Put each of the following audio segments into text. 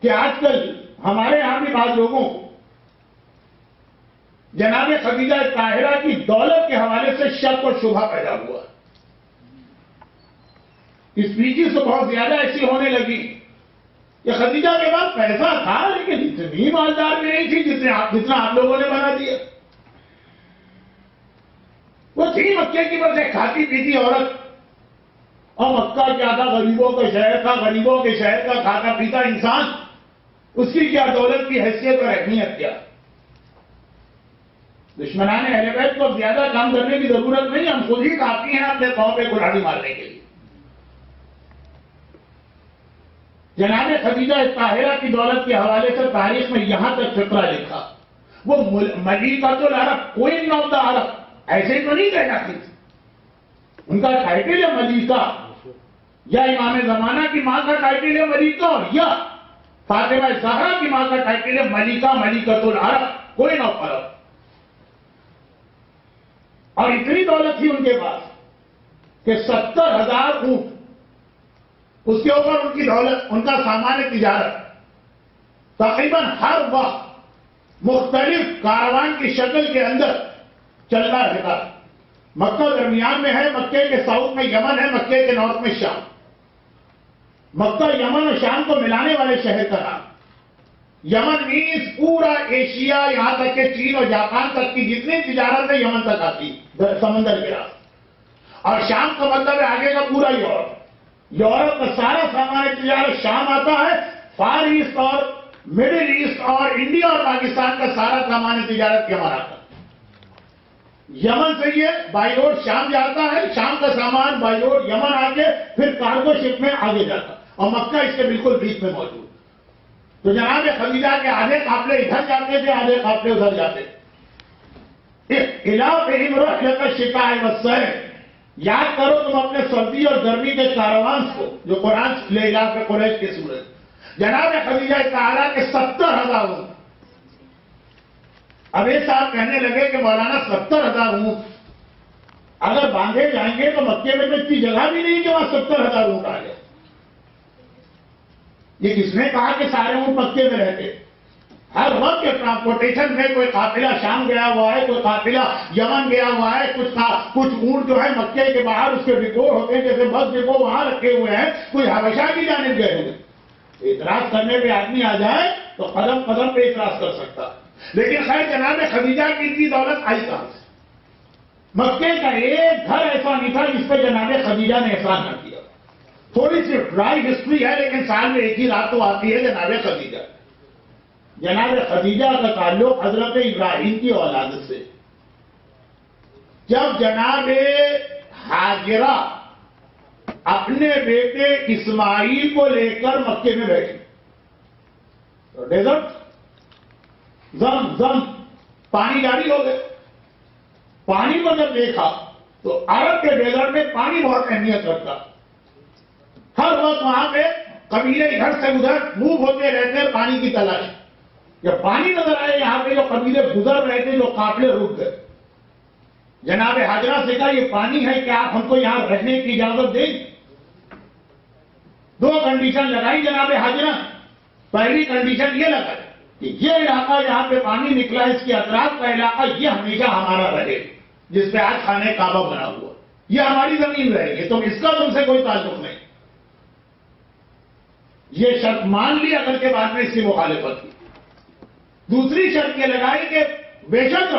کہ آج کل ہمارے یہاں بھی بعض لوگوں کو جناب خدیجہ طاہرہ کی دولت کے حوالے سے شک اور شبہ پیدا ہوا. اسپیچز تو بہت زیادہ ایسی ہونے لگی کہ خدیجہ کے بعد پیسہ تھا لیکن اتنی مالدار بھی نہیں تھی جتنا آپ لوگوں نے بنا دیا. وہ تھی مکے کی بس ایک کھاتی پیتی عورت، اور مکہ کیا تھا؟ غریبوں کا شہر تھا، غریبوں کے شہر کا کھاتا پیتا انسان، اس کی کیا دولت کی حیثیت اور اہمیت کیا؟ دشمنان اہل بیت کو زیادہ کام کرنے کی ضرورت نہیں، ہم خود ہی کافی ہیں اپنے پاؤں پہ کلاڑی مارنے کے لیے. جناب خدیجہ طاہرہ کی دولت کے حوالے سے تاریخ میں یہاں تک فقرہ لکھا، وہ ملیکۃ العرب، کوئین آف دا عرب، ایسے تو نہیں کہہ جاتی تھی. ان کا ٹائٹل ہے ملیکہ، یا امام زمانہ کی ماں کا ٹائٹل ہے ملیکہ، یا فاطمہ زہرا کی ماں کا ٹائٹل ہے ملیکہ، ملیکۃ العرب، کوئین آف عرب. اور اتنی دولت تھی ان کے پاس کہ 70,000 اونٹ، اس کے اوپر ان کی دولت، ان کا سامان تجارت تقریباً ہر وقت مختلف کاروان کی شکل کے اندر چلتا رہتا. مکہ درمیان میں ہے، مکے کے ساؤتھ میں یمن ہے، مکے کے نارتھ میں شام. مکہ یمن اور شام کو ملانے والے شہر کا نام. یمن مینز پورا ایشیا، یہاں تک کہ چین اور جاپان تک کی جتنی تجارت ہے یمن تک آتی سمندر کے راستے. اور شام کا مطلب ہے آگے کا پورا یورپ. یورپ کا سارا سامان تجارت شام آتا ہے. فار ایسٹ اور مڈل ایسٹ اور انڈیا اور پاکستان کا سارا سامان تجارت یمن آتا ہے. یمن سے یہ بائی روڈ شام جاتا ہے، شام کا سامان بائی روڈ یمن آ کے پھر کارگو شپ میں آگے جاتا، اور مکہ اس کے بالکل بیچ میں موجود. تو جناب خدیجہ کے آدھے قافلے ادھر جاتے تھے، آدھے قافلے ادھر جاتے تھے. یاد کرو تم اپنے سردی اور گرمی کے کاروان کو جو قرآن لے علاقہ قریش کے سورج. جناب خدیجہ طاہرہ کے 70,000 اونٹ. اب یہ صاحب کہنے لگے کہ مولانا 70,000 اونٹ اگر باندھے جائیں گے تو مکے میں تو اتنی جگہ بھی نہیں کہ وہاں 70,000 اونٹ آ جائے. یہ کس نے کہا کہ سارے اونٹ مکے میں رہتے؟ ہر وقت کے ٹرانسپورٹیشن میں کوئی قافلہ شام گیا ہوا ہے، کوئی قافلہ یمن گیا ہوا ہے، کچھ اونٹ جو ہے مکے کے باہر اس کے ڈپو ہوتے ہیں، جیسے بس ڈپو وہاں رکھے ہوئے ہیں، کوئی حبشہ کی جانب گئے ہوئے. اعتراض کرنے پہ آدمی آ جائے تو قدم قدم پہ اعتراض کر سکتا. لیکن خیر جناب خدیجہ کی اتنی دولت آئی کہاں سے؟ مکے کا ایک گھر ایسا نہیں تھا جس پہ جناب خدیجہ نے احسان نہ کیا. تھوڑی سی ڈرائی ہسٹری ہے لیکن سال میں ایک ہی رات تو آتی ہے جناب خدیجہ. جناب خدیجہ کا تعلق حضرت ابراہیم کی اولاد سے. جب جناب ہاجرہ اپنے بیٹے اسماعیل کو لے کر مکے میں بیٹھی تو ڈیزرٹ زم پانی جاری ہو گئے. پانی کو جب دیکھا تو عرب کے ڈیزرٹ میں پانی بہت اہمیت رکھتا. ہر وقت وہاں پہ قبیلے ادھر سے ادھر موو ہوتے رہتے ہیں پانی کی تلاش. جب پانی نظر آئے یہاں پہ جو قبیلے گزر رہے تھے، جو قافلے رک گئے، جناب ہاجرہ سے کہا یہ پانی ہے، کیا آپ ہم کو یہاں رہنے کی اجازت دیں؟ 2 کنڈیشن لگائی جناب ہاجرہ. پہلی کنڈیشن یہ لگائی کہ یہ علاقہ جہاں پہ پانی نکلا ہے، اس کے اطراف کا علاقہ یہ ہمیشہ ہمارا رہے، جس پہ آج خانہ کعبہ بنا ہوا، یہ ہماری زمین رہے گی، تم اس کا تم سے کوئی تعلق نہیں. یہ شرط مان لی، اگر کے بعد میں اس کی مخالفت کی. دوسری شرط یہ لگائی کہ بے شک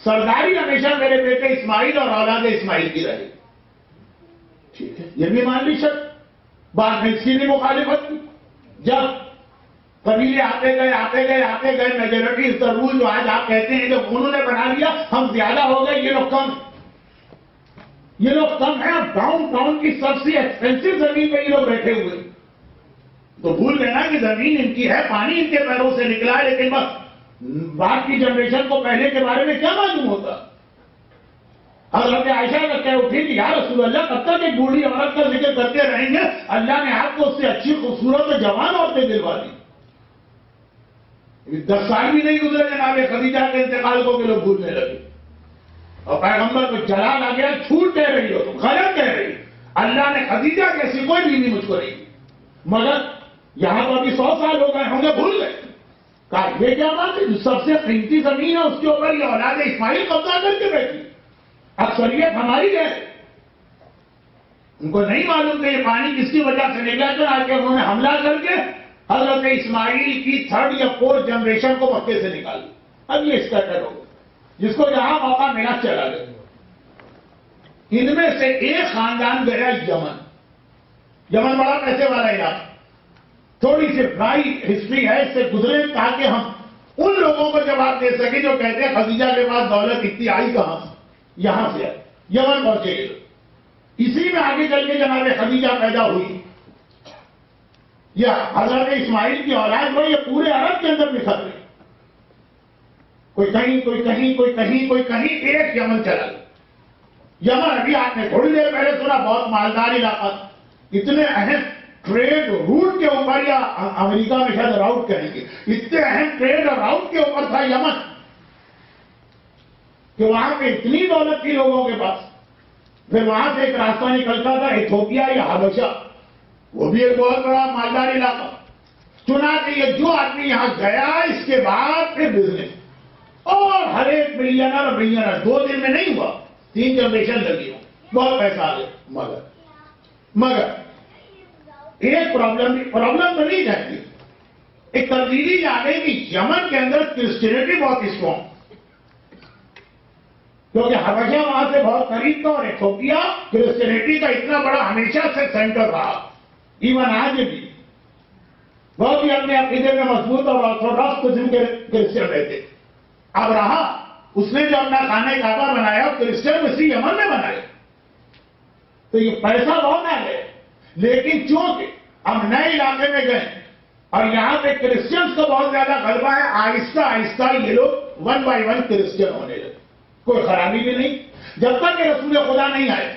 سرداری ہمیشہ میرے بیٹے اسماعیل اور اولاد اسماعیل کی رہے. ٹھیک ہے، یہ بھی مان لی شرط. بعد میں اس کی بھی مخالفت کی. جب قبیلے آتے گئے میجورٹی اس رول جو آج آپ کہتے ہیں جب انہوں نے بنا لیا ہم زیادہ ہو گئے، یہ لوگ کم ہیں. ڈاؤن ٹاؤن کی سب سے ایکسپینسو زمین پہ یہ لوگ بیٹھے ہوئے. تو بھول لینا کہ زمین ان کی ہے، پانی ان کے پیروں سے نکلا ہے، لیکن بس بعد کی جنریشن کو پہلے کے بارے میں کیا معلوم ہوتا. حضرت عائشہ کا کہہ اٹھی کہ یا رسول اللہ کب تک ایک بوڑھی عورت کا ذکر کرتے رہیں گے؟ اللہ نے آپ کو اس سے اچھی خوبصورت اور جوان عورتیں دلوا دی. 10 سال بھی نہیں گزرے جناب خدیجہ کے انتقال کو کہ لوگ بھولنے لگے. اور پیغمبر کو جلال آ گیا، جھوٹ کہہ رہی ہو تم، غلط کہہ رہی. اللہ نے خدیجہ کیسی کوئی بیوی مجھ کو نہیں دی، مگر یہاں تو ابھی 100 سال ہو گئے ہوں گے، بھول گئے. کہا یہ کیا بات ہے، جو سب سے قیمتی زمین ہے اس کے اوپر یہ اولاد اسماعیل قبضہ کر کے بیٹھی، اکثریت ہماری ہے. ان کو نہیں معلوم کہ یہ پانی کس کی وجہ سے نکلا تھا، آ کے انہوں نے حملہ کر کے حضرت اسماعیل کی 3rd یا 4th جنریشن کو مکے سے نکال دیا. اب یہ اسکیٹر ہو گیا، جس کو جہاں موقع ملا چلا گیا. ان میں سے ایک خاندان گیا یمن. یمن بڑا پیسے والا علاقہ، تھوڑی سی برائی ہسٹری ہے، اس سے گزرے تاکہ ہم ان لوگوں کو جواب دے سکیں جو کہتے ہیں خدیجہ کے پاس دولت اتنی آئی کہاں سے، یہاں سے آئی. یمن پہنچے گئے، اسی میں آگے چل کے جناب خدیجہ پیدا ہوئی. یہ حضرت اسماعیل کی اولاد کو یہ پورے عرب کے اندر بکھر گئی، کوئی کہیں کوئی کہیں کوئی کہیں کوئی کہیں، ایک یمن چلا گیا. یمن ابھی آپ نے تھوڑی دیر پہلے سنا بہت مالدار علاقہ، اتنے اہم ٹریڈ روٹ کے اوپر، یا امریکہ میں شاید راؤٹ کہیں گے، اتنے اہم ٹریڈ اور راؤٹ کے اوپر تھا یمن کہ وہاں پہ اتنی دولت تھی لوگوں کے پاس. پھر وہاں سے ایک راستہ نکلتا تھا ایتھوپیا یا حبشہ، وہ بھی ایک بہت بڑا مالدار علاقہ. چنانچہ یہ جو آدمی یہاں گیا اس کے بعد پھر بزنس، اور ہر ایک ملینر 2 دن میں نہیں ہوا، 3 جنریشن لگی ہو، بہت پیسہ آ گیا. مگر ایک پرابلم تو نہیں رہتی. ایک تبدیلی آ گئی کہ یمن کے اندر کرسچینٹی بہت اسٹرانگ، کیونکہ حبشہ وہاں سے بہت قریب تھا، اور ایتھوپیا کرسچینٹی کا اتنا بڑا ہمیشہ سے سینٹر رہا. ایون آج بھی بہت ہی اپنے عقیدے میں مضبوط اور آرتھوڈاکس قسم کے کرسچن رہتے. اب رہا اس نے جو اپنا خانہ کعبہ بنایا کرسچن اسی یمن میں بنائے، تو یہ پیسہ بہت آ گئے. لیکن چونکہ ہم نئے علاقے میں گئے اور یہاں پہ کرسچنز کو بہت زیادہ غلبہ ہے، آہستہ آہستہ یہ لوگ 1 by 1 کرسچن ہونے لگے. کوئی خرابی بھی نہیں، جب تک کہ رسول خدا نہیں آئے.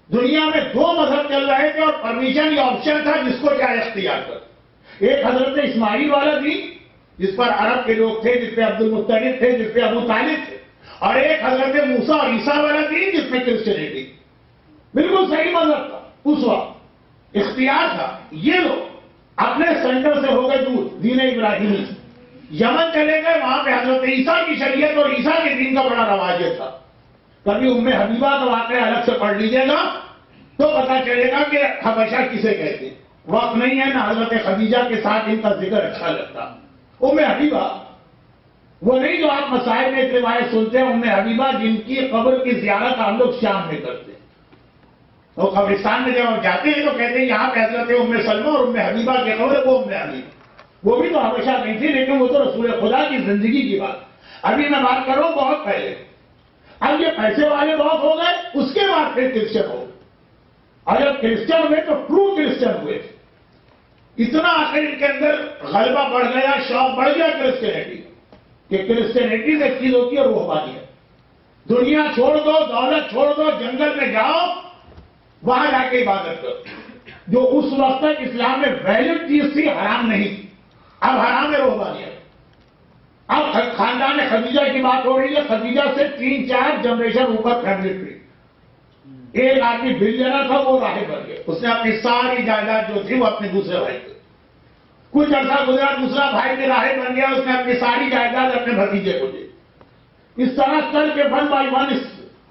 دنیا میں 2 مذہب چل رہے تھے اور پرمیشن یہ آپشن تھا جس کو چاہے اختیار کر. ایک حضرت اسماعیل والا دین جس پر عرب کے لوگ تھے، جس پہ عبد المطلب تھے، جس پہ ابو طالب تھے، اور ایک حضرت موسیٰ اور عیسیٰ والا دین جس میں کرسچینٹی. بالکل صحیح مذہب تھا اس وقت، اختیار تھا. یہ لوگ اپنے سینٹر سے ہو گئے دور، دین ابراہیمی. یمن چلے گئے، وہاں پہ حضرت عیسیٰ کی شریعت اور عیسیٰ کے دین کا بڑا رواج تھا. کبھی ام حبیبہ کا واقعہ الگ سے پڑھ لیجیے گا تو پتا چلے گا کہ حبشہ کسے کہتے. وقت نہیں ہے، نہ حضرت خدیجہ کے ساتھ ان کا ذکر اچھا لگتا. ام حبیبہ وہ نہیں جو آپ مسائل میں ایک روایت سنتے ہیں، ام حبیبہ جن کی قبر کی زیارت ہم لوگ شام میں کرتے ہیں. تو قبرستان میں جب ہم جاتے ہیں تو کہتے ہیں یہاں پہ حضرت ام سلمہ اور ام حبیبہ کے قبر ہے، وہ ام حبیبہ. وہ بھی تو حبشہ نہیں تھی، لیکن وہ تو رسول خدا کی زندگی کی بات. ابھی میں بات کر رہا ہوں بہت پہلے. اب یہ پیسے والے بہت ہو گئے، اس کے بعد پھر کرسچن ہو گئے. اور جب کرسچن ہوئے تو ٹرو کرسچن ہوئے. اتنا آخر ان کے اندر غلبہ بڑھ گیا، شوق بڑھ گیا کرسچینٹی کہ کرسچینٹی سے چیز ہوتی ہے روحانیت. دنیا چھوڑ دو، دولت چھوڑ دو، جنگل میں جاؤ، وہاں جا کے عبادت کرو. جو اس وقت تک اسلام میں ویلڈ چیز تھی حرام نہیں تھی، اب حرام ہے روحانیت. اب خاندان خدیجہ کی بات ہو رہی ہے. خدیجہ سے 3-4 جنریشن اوپر فیملی ٹری. ایک آدمی بلینر تھا، وہ راہب بن گیا. اس نے اپنی ساری جائیداد جو تھی وہ اپنے دوسرے بھائی کو. کچھ عرصہ گزرا، دوسرا بھائی بھی راہب بن گیا، اس نے اپنی ساری جائیداد اپنے بھتیجے کو دی. اس طرح کر کے 1 by 1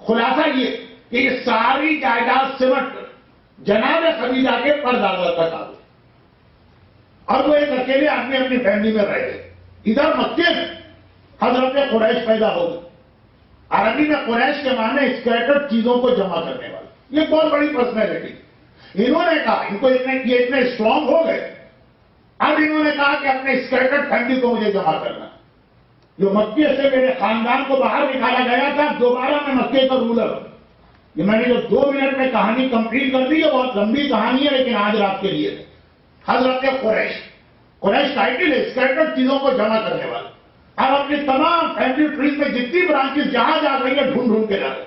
خلاصہ یہ کہ یہ ساری جائیداد سمٹ کر جناب خدیجہ کے پردادا تک آ گئے. اور وہ ایک اکیلے آدمی اپنی فیملی میں رہ گئے. ادھر مکے میں حضرت قریش پیدا ہو گئے. عربی میں قریش کے معنی اسکیٹرڈ چیزوں کو جمع کرنے والا. یہ بہت بڑی پرسنالٹی. انہوں نے کہا، ان کو یہ اتنے اسٹرانگ ہو گئے، اب انہوں نے کہا کہ اپنے اسکیٹرڈ فیملی کو مجھے جمع کرنا. جو مکے سے میرے خاندان کو باہر نکالا گیا تھا، دوبارہ میں مکے کا رولر ہوں. یہ میں نے جو 2 منٹ میں کہانی کمپلیٹ کر دی ہے، بہت لمبی کہانی ہے لیکن آج رات کے لیے. حضرت قریش ٹائٹل ہے اسکیٹرڈ چیزوں کو جمع کرنے والا. اب اپنی تمام فیملی ٹریز میں جتنی برانچز جہاں جا رہی ہے ڈھونڈ کے جا رہے.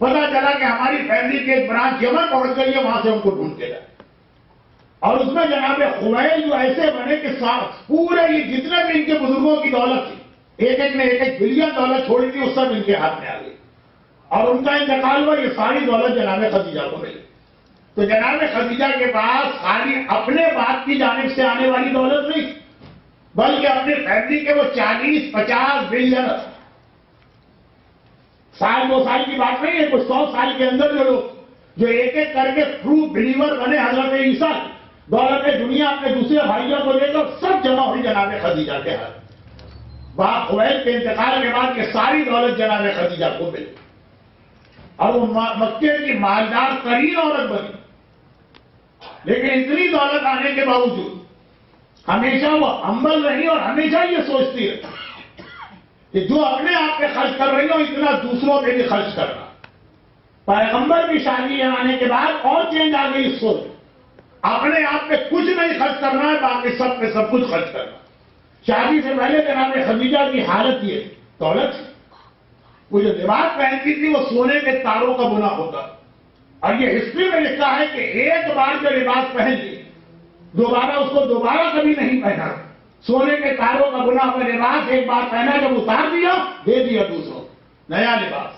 پتا چلا کہ ہماری فیملی کے ایک برانچ یمن پہنچ گئی ہے، وہاں سے ہم کو ڈھونڈ کے جائے. اور اس میں جناب خویل جو ایسے بنے کہ پورے یہ جتنے بھی ان کے بزرگوں کی دولت تھی، ایک نے 1 بلین ڈالر چھوڑی تھی، وہ سب ان کے ہاتھ میں آ گئی. اور ان کا انتقال ہوا، یہ ساری دولت جناب خدیجہ کو ملی. تو جناب خدیجہ کے پاس خالی اپنے باپ کی جانب سے آنے والی دولت نہیں، بلکہ اپنے فیملی کے وہ 40-50 بلین، سال 2 سال کی بات نہیں ہے، کچھ 100 سال کے اندر جو لوگ جو ایک ایک کر کے ٹرو بلیور بنے حضرت عیسیٰ، دولت دنیا اپنے دوسرے بھائیوں کو دے کر سب جمع ہوئی جناب خدیجہ کے ہاتھ۔ باپ خویلد کے انتقال کے بعد یہ ساری دولت جناب خدیجہ کو ملی اور وہ مکے کی مالدار ترین عورت بنی۔ لیکن اتنی دولت آنے کے باوجود ہمیشہ وہ ہمبل رہی اور ہمیشہ یہ سوچتی رہی کہ جو اپنے آپ پہ خرچ کر رہی ہو اتنا دوسروں پہ بھی خرچ کرنا۔ پیغمبر کی شادی آنے کے بعد اور چینج آ گئی سوچ، اپنے آپ پہ کچھ نہیں خرچ کرنا ہے، باقی سب پہ سب کچھ خرچ کرنا۔ شادی سے پہلے جناب خدیجہ کی حالت یہ دولت، وہ جو لباس پہنتی تھی وہ سونے کے تاروں کا بنا ہوتا، اور یہ ہسٹری میں لکھا ہے کہ ایک بار جو لباس پہن لی دوبارہ اس کو دوبارہ کبھی نہیں پہنا۔ سونے کے تاروں کا بنا ہوا لباس ایک بار پہنا، جب اتار دیا دے دیا دوسروں نیا لباس۔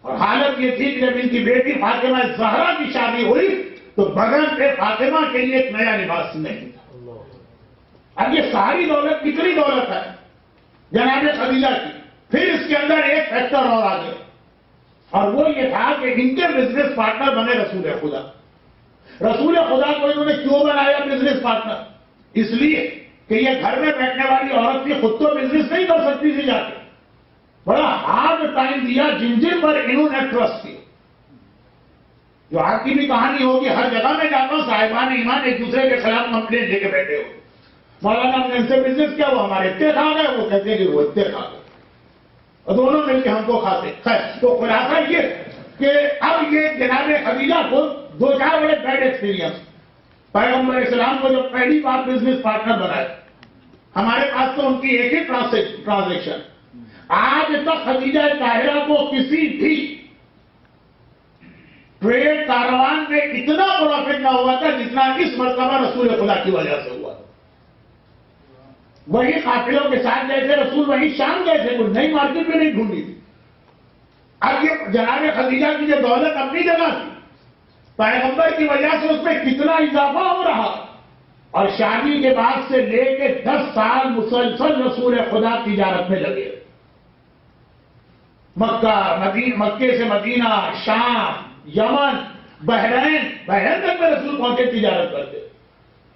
اور حالت یہ تھی کہ جب ان کی بیٹی فاطمہ زہرا کی شادی ہوئی تو بغل پہ فاطمہ کے لیے ایک نیا لباس نہیں تھا۔ اب یہ ساری دولت کتنی دولت ہے جناب خدیجہ کی، پھر اس کے اندر ایک فیکٹر اور آ گیا، اور وہ یہ تھا کہ ان کے بزنس پارٹنر بنے رسول خدا۔ رسول خدا کو انہوں نے کیوں بنایا بزنس پارٹنر؟ اس لیے کہ یہ گھر میں بیٹھنے والی عورت تھی، خود تو بزنس نہیں کر سکتی تھی جا کے، بڑا ہارڈ ٹائم دیا جن پر انہوں نے ٹرسٹ کیا۔ جو آپ کی بھی کہانی ہوگی، ہر جگہ میں جاتا ہوں صاحبان ایمان ایک دوسرے کے خلاف کمپلین لے کے بیٹھے ہو، مولانا ہم نے ان سے بزنس کیا، وہ ہمارے اتنے کھا گئے، وہ کہتے ہیں کہ وہ اتنے کھا گئے، اور دونوں مل کے ہم کو کھاتے۔ خیر، تو خلاصہ یہ کہ اب یہ جناب خدیجہ کو 2-4 بڑے بیڈ ایکسپیرینس، پیغمبر اسلام کو جب پہلی بار بزنس پارٹنر بنائے، ہمارے پاس تو ان کی ایک ہی ٹرانزیکشن، آج تک خدیجہ طاہرہ کو کسی بھی ٹریڈ کاروان میں اتنا پروفٹ نہ ہوا تھا جتنا اس مرتبہ رسول خدا کی وجہ سے ہوا۔ وہی قافلوں کے ساتھ گئے تھے رسول، وہی شام گئے تھے، کوئی نئی مارکیٹ میں نہیں ڈھونڈی تھی۔ اب یہ جناب خدیجہ کی جو دولت اپنی جگہ تھی، پیغمبر کی وجہ سے اس میں کتنا اضافہ ہو رہا، اور شادی کے بعد سے لے کے 10 سال مسلسل رسول خدا تجارت میں لگے، مکے سے مدینہ، شام، یمن، بحرین تک میں رسول پہنچے تجارت کرتے،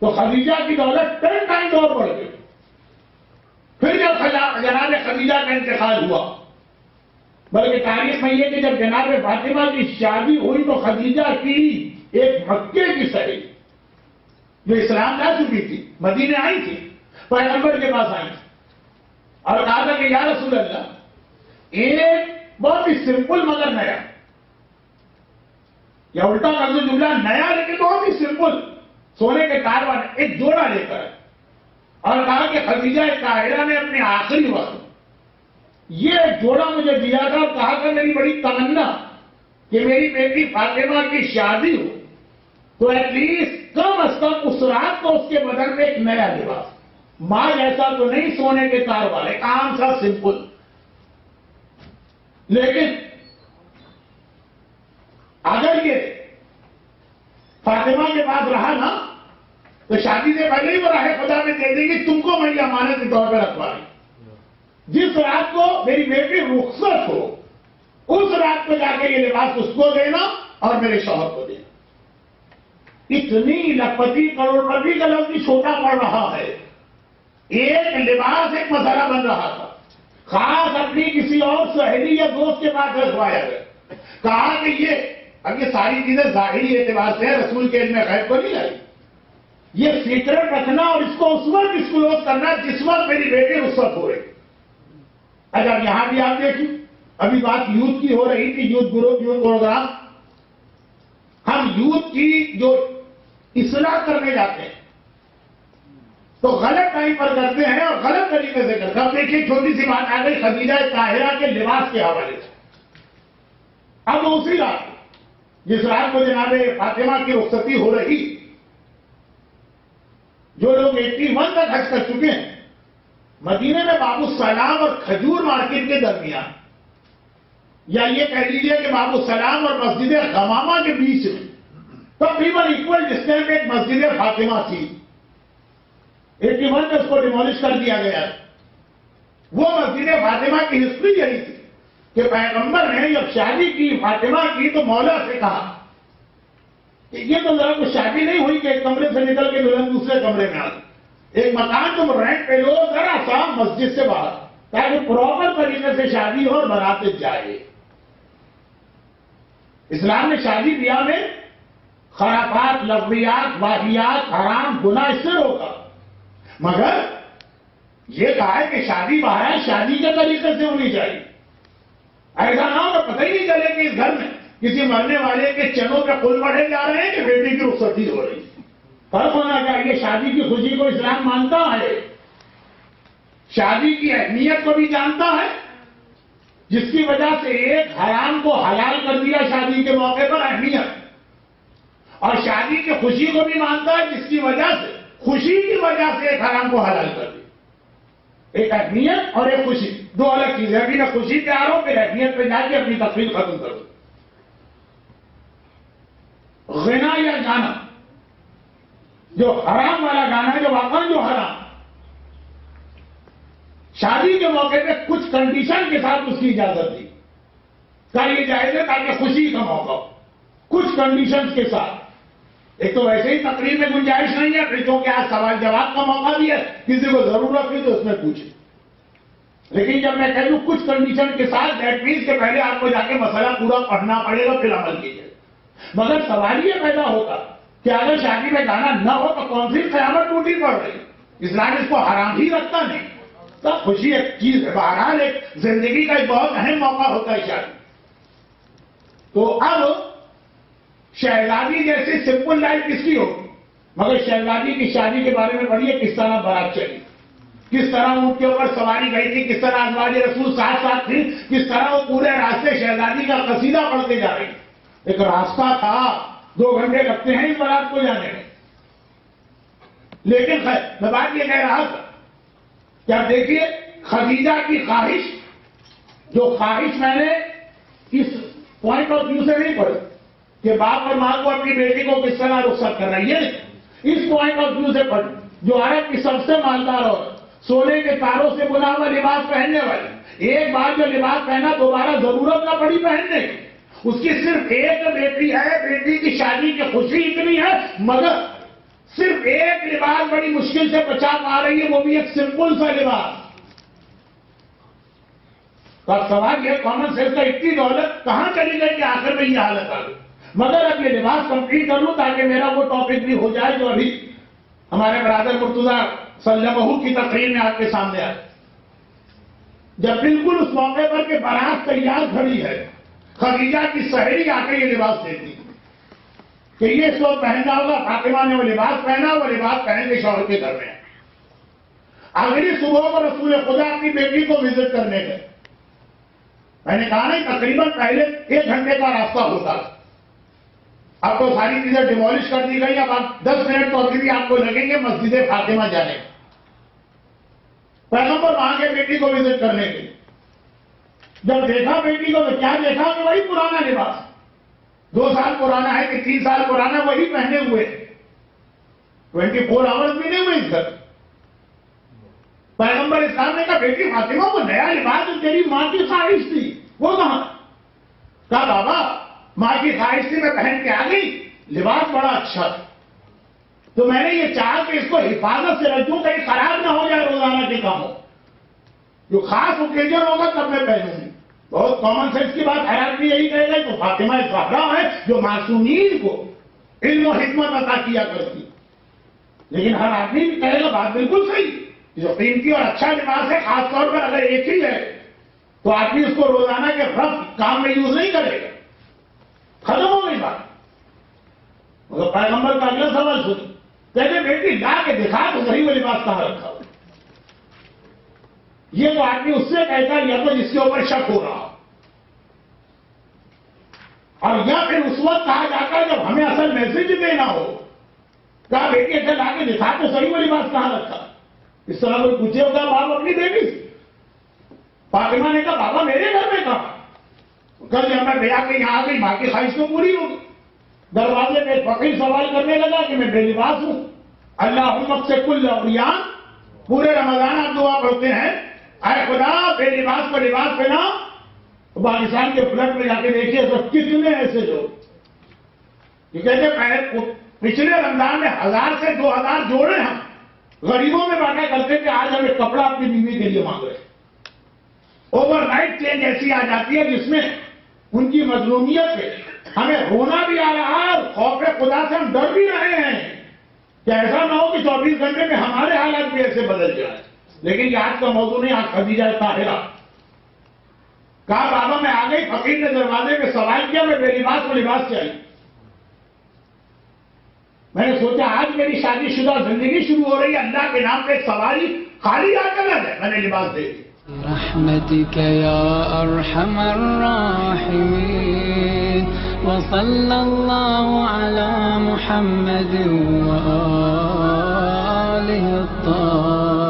تو خدیجہ کی دولت 10 ٹائمز اور بڑھ گئی۔ پھر جب جناب خدیجہ کا انتقال ہوا، بلکہ تاریخ میں یہ کہ جب جناب فاطمہ کی شادی ہوئی تو خدیجہ کی ایک مکے کی سہیلی جو اسلام لا چکی تھی، مدینے آئی تھی، پیغمبر کے پاس آئی تھی اور کہا تھا کہ یا رسول اللہ، ایک بہت ہی سمپل مگر نیا، یا الٹا کر دو جملہ، نیا لیکن بہت ہی سمپل سونے کے تار والے ایک جوڑا لے کر، اور کہا کہ خدیجہ طاہرہ نے اپنے آخری وقت یہ جوڑا مجھے دیا تھا، اور کہا کہ میری بڑی تمنا کہ میری بیٹی فاطمہ کی شادی ہو تو ایٹ لیسٹ کم از کم اس رات کو اس کے بدن میں ایک نیا لباس، ماں جیسا تو نہیں سونے کے تار والے، عام سا سمپل، لیکن اگر یہ فاطمہ کے پاس رہا نا تو شادی سے پہلے ہی وہ راہ خدا میں دے دیں گی، تم کو میں یہ امانت کے طور پہ رکھوا رہی، جس رات کو میری بیٹی رخصت ہو اس رات کو جا کے یہ لباس اس کو دینا اور میرے شوہر کو دینا۔ اتنی لکھپتی کروڑپتی کا لفظ چھوٹا پڑ رہا ہے، ایک لباس ایک مسئلہ بن رہا تھا، خاص اپنی کسی اور سہیلی یا دوست کے پاس رکھوایا گیا، کہا کہ اب یہ ساری چیزیں ظاہری اعتبار سے رسول کے علم غیب کو نہیں لائی، یہ سیکرٹ رکھنا اور اس کو اس وقت ڈسکلوز کرنا جس وقت میری بیٹی رخصت ہو رہی۔ اگر یہاں بھی آپ دیکھیں، ابھی بات یوتھ کی ہو رہی تھی، یوتھ گروپ، یوتھ پروگرام، ہم یوتھ کی جو اصلاح کرنے جاتے ہیں تو غلط ٹائم پر کرتے ہیں اور غلط طریقے سے کرتے ہیں۔ اب دیکھیے چھوٹی سی بات آ گئی خدیجہ طاہرہ کے لباس کے حوالے سے، اب اسی رات جس رات کو جناب فاطمہ کی رخصتی ہو رہی، جو لوگ 81 تک حج کر چکے ہیں، مدینے میں باب السلام اور کھجور مارکیٹ کے درمیان، یا یہ کہہ لیجیے کہ باب السلام اور مسجد غمامہ کے بیچ میں تقریباً ایکول ڈسٹینس میں ایک مسجد فاطمہ تھی، 81 میں اس کو ڈیمولش کر دیا گیا۔ وہ مسجد فاطمہ کی ہسٹری یہی تھی کہ پیغمبر نے جب شادی کی فاطمہ کی تو مولا سے کہا کہ یہ تو ذرا کچھ شادی نہیں ہوئی کہ ایک کمرے سے نکل کے دلہن دوسرے کمرے میں آ گئی، ایک مکان تم رینٹ پہ لو ذرا سا مسجد سے باہر، تاکہ پراپر طریقے سے شادی ہو اور بارات جائے۔ اسلام نے شادی بیاہ میں خرافات، لغویات، واہیات، حرام، گناہ اس سے روکا، مگر یہ کہا ہے کہ شادی باہر شادی کے طریقے سے ہونی چاہیے۔ ایسا نہ ہو تو پتہ ہی نہیں چلے کہ اس گھر میں کسی مرنے والے کے چنوں پہ پھول بڑھے جا رہے ہیں کہ بیٹی کی رخصتی ہو رہی ہے۔ فرق ہونا چاہیے، شادی کی خوشی کو اسلام مانتا ہے، شادی کی اہمیت کو بھی جانتا ہے، جس کی وجہ سے ایک حرام کو حلال کر دیا شادی کے موقع پر اہمیت، اور شادی کی خوشی کو بھی مانتا ہے جس کی وجہ سے خوشی کی وجہ سے ایک حرام کو حلال کر دیا۔ ایک اہمیت اور ایک خوشی دو الگ چیزیں، ابھی میں خوشی پہ آ رہا ہوں، پھر اہمیت پہ جا کے اپنی تقریر ختم کروں۔ غنا یا گانا، جو حرام والا گانا ہے، جو واقعا جو حرام، شادی کے موقع پہ کچھ کنڈیشن کے ساتھ اس کی اجازت دی، کیا یہ جائز ہے تاکہ خوشی کا موقع ہو، کچھ کنڈیشن کے ساتھ۔ ایک تو ویسے ہی تقریر میں گنجائش نہیں ہے، پھر کیونکہ آج سوال جواب کا موقع بھی ہے، کسی کو ضرورت ہوئی تو اس میں پوچھے، لیکن جب میں کہہ دوں کچھ کنڈیشن کے ساتھ، دیٹ مینس کہ پہلے آپ کو جا کے مسئلہ پورا پڑھنا پڑے گا پھر عمل کیجیے۔ مگر سوال یہ پیدا ہوگا کہ اگر شادی میں گانا نہ ہو تو کون سی قیامت ٹوٹی پڑ رہی؟ اسلام اس کو حرام ہی رکھتا نہیں، سب خوشی ایک چیز ہے، بہرحال ایک زندگی کا ایک بہت اہم موقع ہوتا ہے شادی۔ تو اب شہزادی جیسی سمپل لائف کس کی ہوگی؟ مگر شہزادی کی شادی کے بارے میں پڑھیے کس طرح بارات چلی، کس طرح اونٹ کے اوپر سواری گئی تھی، کس طرح ازواج رسول ساتھ ساتھ تھی، کس طرح وہ پورے راستے شہزادی کا قصیدہ پڑھتے جا رہی۔ ایک راستہ تھا، 2 گھنٹے لگتے ہیں اس بارات کو جانے میں، لیکن خیر میں بات یہ کہہ رہا تھا کیا دیکھیے خدیجہ کی خواہش، جو خواہش میں نے اس پوائنٹ آف ویو سے نہیں پڑھی کہ باپ اور ماں کو اپنی بیٹی کو کس طرح رخصت کر رہی ہے، اس پوائنٹ آف ویو سے پڑھی جو عرب کی سب سے مالدار عورت، سونے کے تاروں سے بنا ہوا لباس پہننے والی، ایک بار جو لباس پہنا دوبارہ ضرورت نہ پڑی پہننے کی، اس کی صرف ایک بیٹی ہے، بیٹی کی شادی کی خوشی اتنی ہے، مگر صرف ایک لباس بڑی مشکل سے بچا پا رہی ہے، وہ بھی ایک سمپل سا لباس۔ تو سوال یہ کامن سینس کا اتنی دولت کہاں چلی گئی کہ آخر میں یہ حالت آ گئی؟ مگر اب یہ لباس کمپلیٹ کر لوں تاکہ میرا وہ ٹاپک بھی ہو جائے جو ابھی ہمارے برادر مرتضیٰ صلی اللہ علیہ کی تقریر میں آپ کے سامنے آئے، جب بالکل اس موقع پر کہ بارات تیار کھڑی ہے، خدیجہ کی سہیلی آ کے یہ لباس دیتی کہ یہ اس کو پہننا ہوگا۔ فاطمہ نے وہ لباس پہنا، وہ لباس پہن کے شوہر کے گھر میں اگلی صبح کو رسول خدا اپنی بیٹی کو وزٹ کرنے گئے۔ میں نے کہا نہیں تقریباً پہلے 1 گھنٹے کا راستہ ہوتا، اب تو ساری چیزیں ڈیمولش کر دی گئی، اب آپ 10 منٹ تو ابھی بھی آپ کو لگیں گے مسجد فاطمہ جانے۔ پیغمبر وہاں کے بیٹی کو وزٹ کرنے کے جب دیکھا بیٹی کو تو کیا دیکھا کہ وہی پرانا لباس، 2 سال پرانا ہے کہ 3 سال پرانا، وہی پہنے ہوئے 24 آورز بھی نہیں ہوئے اس گھر۔ پیغمبر اسلام نے کہا بیٹی فاطمہ وہ نیا لباس جو تیری ماں کی خواہش تھی وہ کہاں؟ کہا بابا ماں کی خواہش تھی میں پہن کے آ گئی، لباس بڑا اچھا تھا، تو میں نے یہ چاہا کہ اس کو حفاظت سے رکھوں کہیں خراب نہ ہو جائے روزانہ کے کاموں، جو خاص اوکیزن ہوگا تب میں پہنوں گی۔ بہت کامن سینس کی بات، حیات بھی یہی کہے گا تو فاطمہ زہرا ہے جو معصومین کو علم و حکمت عطا کیا کرتی، لیکن ہر آدمی بھی کہے گا بات بالکل صحیح، جو قیمتی اور اچھا لباس ہے خاص طور پر اگر ایک ہی ہے تو آدمی اس کو روزانہ کے رف کام میں یوز نہیں کرے گا، ختم ہو گئی بات۔ مگر پیغمبر کا اگلا سوال سنی، کہتے بیٹی لا کے دکھا تو صحیح وہ لباس کہاں رکھا ہو۔ یہ تو آدمی اس سے کہتا ہے یا تو جس کے اوپر شک ہو رہا، اور یا پھر اس وقت کہا جاتا ہے جب ہمیں اصل میسج دینا ہو، کہا بیٹی ایسے لا کے دکھا تو صحیح وہ لباس کہاں رکھا۔ اس طرح کوئی پوچھے ہوگا باپ اپنی بیٹی سے، فاطمہ نے کہا بابا میرے گھر میں کہا، کل جب میں بیا کے یہاں آ گئی ماں کی خواہش تو پوری ہوگی، دروازے میں فقیر سوال کرنے لگا کہ میں بے لباس ہوں. اللہم اکثر کل عریان، پورے رمضان آپ دعا پڑھتے ہیں اے خدا بے لباس کو لباس پہنا. پاکستان کے فلڈ میں جا کے دیکھیے تو کتنے ایسے لوگ یہ کہتے ہیں پچھلے رمضان میں 1000 سے 2000 جوڑے ہم غریبوں میں بانٹا کرتے کہ آج ہمیں کپڑا اپنی بیوی کے لیے مانگ رہے. اوور نائٹ چینج ایسی آ جاتی ہے جس میں ان کی مظلومیت سے ہمیں رونا بھی آ رہا ہے اور خوف خدا سے ہم ڈر بھی رہے ہیں کہ ایسا نہ ہو کہ 24 گھنٹے میں ہمارے حالات بھی ایسے بدل جائے. لیکن یہ آج کا موضوع نہیں. آج خدیجہ طاہرہ کہا بابا میں آ گئی. فقیر نے دروازے پہ سوال کیا میں بے لباس کو لباس چاہیے. میں نے سوچا آج میری شادی شدہ زندگی شروع ہو رہی ہے، اللہ کے نام پہ ایک سواری خالی آ کر نہ جائے. میں نے لباس دے دی. برحمتك يا أرحم الراحمين وصلى الله على محمد وآله الطاهرين.